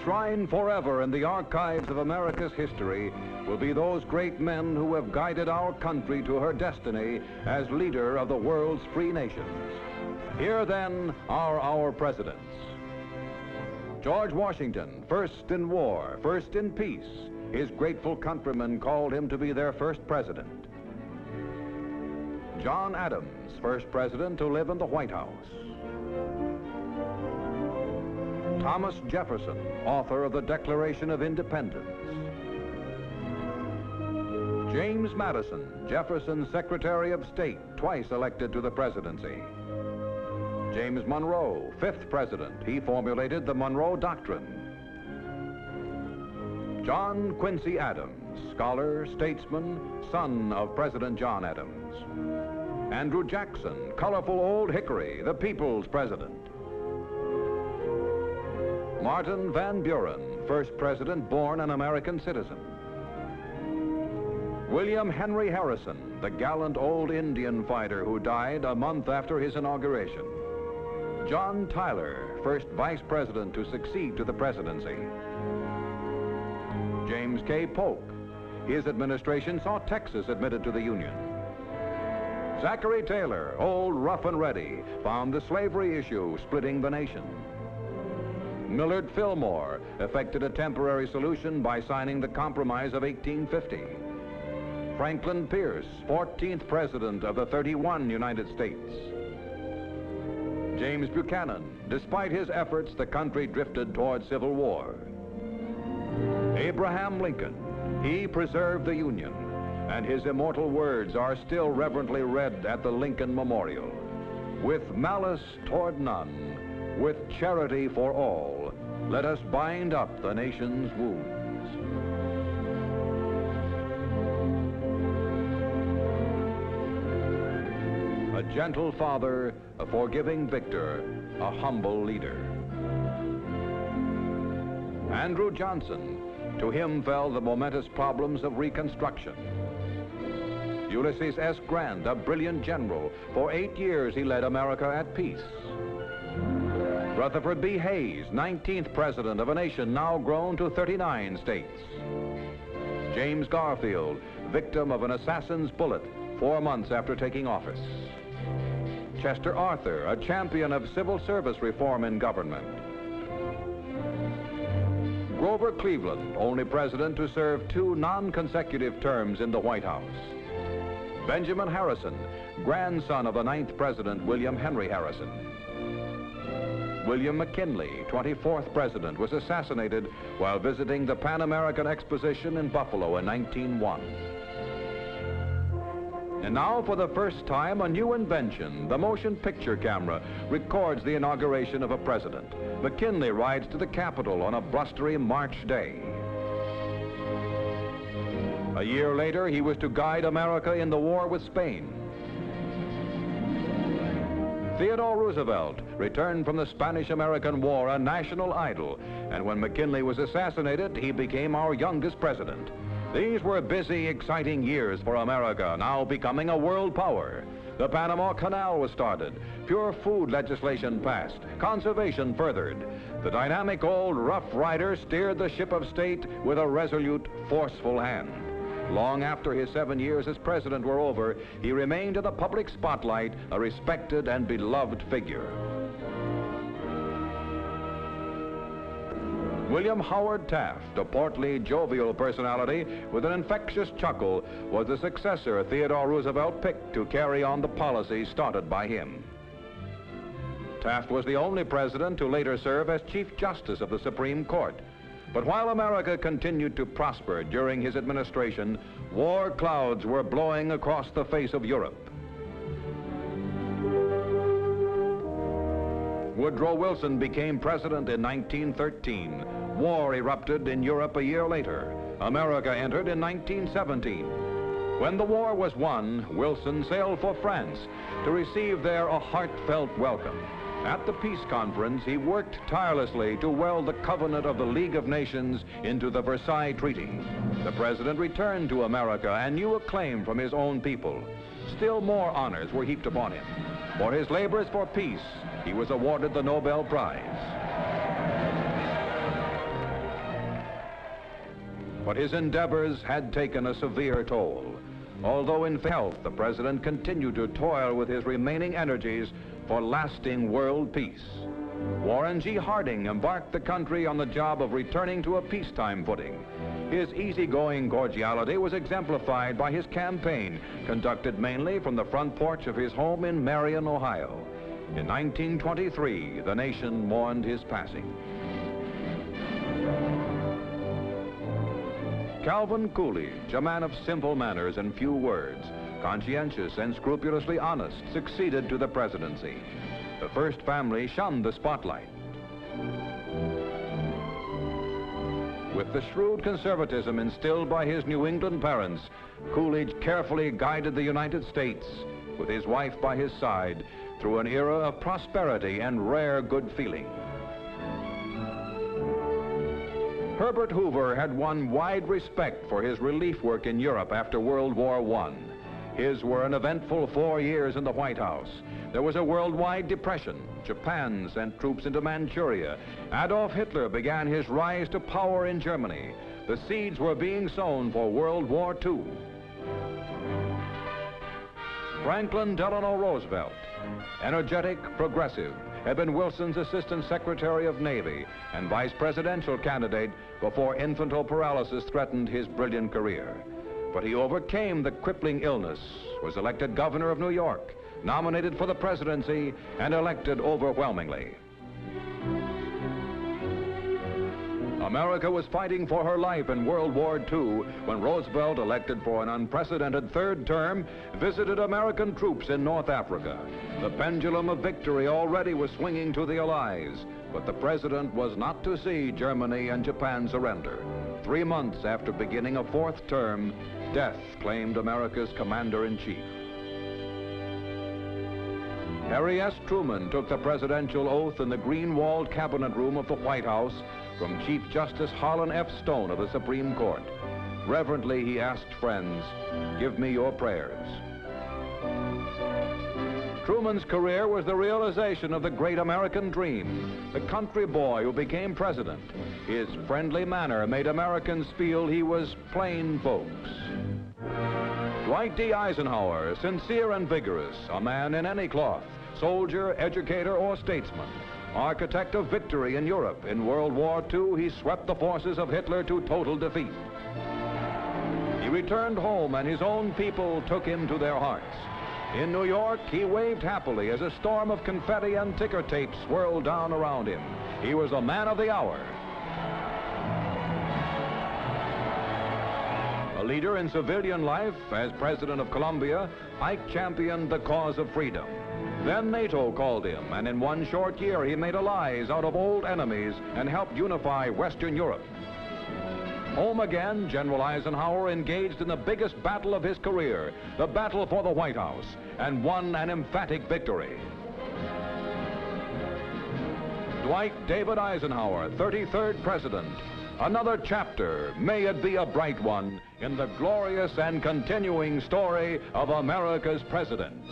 Enshrined forever in the archives of America's history will be those great men who have guided our country to her destiny as leader of the world's free nations. Here, then, are our presidents. George Washington, first in war, first in peace. His grateful countrymen called him to be their first president. John Adams, first president to live in the White House. Thomas Jefferson, author of the Declaration of Independence. James Madison, Jefferson's Secretary of State, twice elected to the presidency. James Monroe, fifth president. He formulated the Monroe Doctrine. John Quincy Adams, scholar, statesman, son of President John Adams. Andrew Jackson, colorful old hickory, the people's president. Martin Van Buren, first president born an American citizen. William Henry Harrison, the gallant old Indian fighter who died a month after his inauguration. John Tyler, first vice president to succeed to the presidency. James K. Polk. His administration saw Texas admitted to the Union. Zachary Taylor, old rough and ready, found the slavery issue splitting the nation. Millard Fillmore effected a temporary solution by signing the Compromise of 1850. Franklin Pierce, 14th President of the 31 United States. James Buchanan, despite his efforts, the country drifted toward civil war. Abraham Lincoln, he preserved the Union, and his immortal words are still reverently read at the Lincoln Memorial. With malice toward none, with charity for all, let us bind up the nation's wounds. A gentle father, a forgiving victor, a humble leader. Andrew Johnson, to him fell the momentous problems of Reconstruction. Ulysses S. Grant, a brilliant general, for 8 years he led America at peace. Rutherford B. Hayes, 19th president of a nation now grown to 39 states. James Garfield, victim of an assassin's bullet 4 months after taking office. Chester Arthur, a champion of civil service reform in government. Grover Cleveland, only president to serve 2 non-consecutive terms in the White House. Benjamin Harrison, grandson of the 9th president, William Henry Harrison. William McKinley, 24th president, was assassinated while visiting the Pan American Exposition in Buffalo in 1901. And now, for the first time, a new invention, the motion picture camera, records the inauguration of a president. McKinley rides to the Capitol on a blustery March day. A year later, he was to guide America in the war with Spain. Theodore Roosevelt returned from the Spanish-American War a national idol, and when McKinley was assassinated, he became our youngest president. These were busy, exciting years for America, now becoming a world power. The Panama Canal was started, pure food legislation passed, conservation furthered. The dynamic old Rough Rider steered the ship of state with a resolute, forceful hand. Long after his 7 years as president were over, he remained in the public spotlight, a respected and beloved figure. William Howard Taft, a portly, jovial personality with an infectious chuckle, was the successor Theodore Roosevelt picked to carry on the policies started by him. Taft was the only president to later serve as Chief Justice of the Supreme Court. But while America continued to prosper during his administration, war clouds were blowing across the face of Europe. Woodrow Wilson became president in 1913. War erupted in Europe a year later. America entered in 1917. When the war was won, Wilson sailed for France to receive there a heartfelt welcome. At the peace conference, he worked tirelessly to weld the covenant of the League of Nations into the Versailles Treaty. The president returned to America and knew acclaim from his own people. Still more honors were heaped upon him. For his labors for peace, he was awarded the Nobel Prize. but his endeavors had taken a severe toll. Although in health, the president continued to toil with his remaining energies for lasting world peace. Warren G. Harding embarked the country on the job of returning to a peacetime footing. His easygoing cordiality was exemplified by his campaign, conducted mainly from the front porch of his home in Marion, Ohio. In 1923, the nation mourned his passing. Calvin Coolidge, a man of simple manners and few words, conscientious and scrupulously honest, succeeded to the presidency. The first family shunned the spotlight. With the shrewd conservatism instilled by his New England parents, Coolidge carefully guided the United States, with his wife by his side, through an era of prosperity and rare good feeling. Herbert Hoover had won wide respect for his relief work in Europe after World War I. His were an eventful 4 years in the White House. There was a worldwide depression. Japan sent troops into Manchuria. Adolf Hitler began his rise to power in Germany. The seeds were being sown for World War II. Franklin Delano Roosevelt, energetic, progressive, had been Wilson's Assistant Secretary of Navy and vice presidential candidate before infantile paralysis threatened his brilliant career. But he overcame the crippling illness, was elected governor of New York, nominated for the presidency, and elected overwhelmingly. America was fighting for her life in World War II when Roosevelt, elected for an unprecedented third term, visited American troops in North Africa. The pendulum of victory already was swinging to the Allies, but the president was not to see Germany and Japan surrender. 3 months after beginning a fourth term, death claimed America's commander-in-chief. Harry S. Truman took the presidential oath in the green-walled cabinet room of the White House from Chief Justice Harlan F. Stone of the Supreme Court. Reverently, he asked friends, "Give me your prayers." Truman's career was the realization of the great American dream, the country boy who became president. His friendly manner made Americans feel he was plain folks. Dwight D. Eisenhower, sincere and vigorous, a man in any cloth, soldier, educator, or statesman. Architect of victory in Europe, in World War II, he swept the forces of Hitler to total defeat. He returned home and his own people took him to their hearts. In New York, he waved happily as a storm of confetti and ticker tape swirled down around him. He was a man of the hour. A leader in civilian life, as President of Colombia, Ike championed the cause of freedom. Then NATO called him, and in 1 short year he made allies out of old enemies and helped unify Western Europe. Home again, General Eisenhower engaged in the biggest battle of his career, the battle for the White House, and won an emphatic victory. Dwight David Eisenhower, 33rd President. Another chapter, may it be a bright one, in the glorious and continuing story of America's presidents.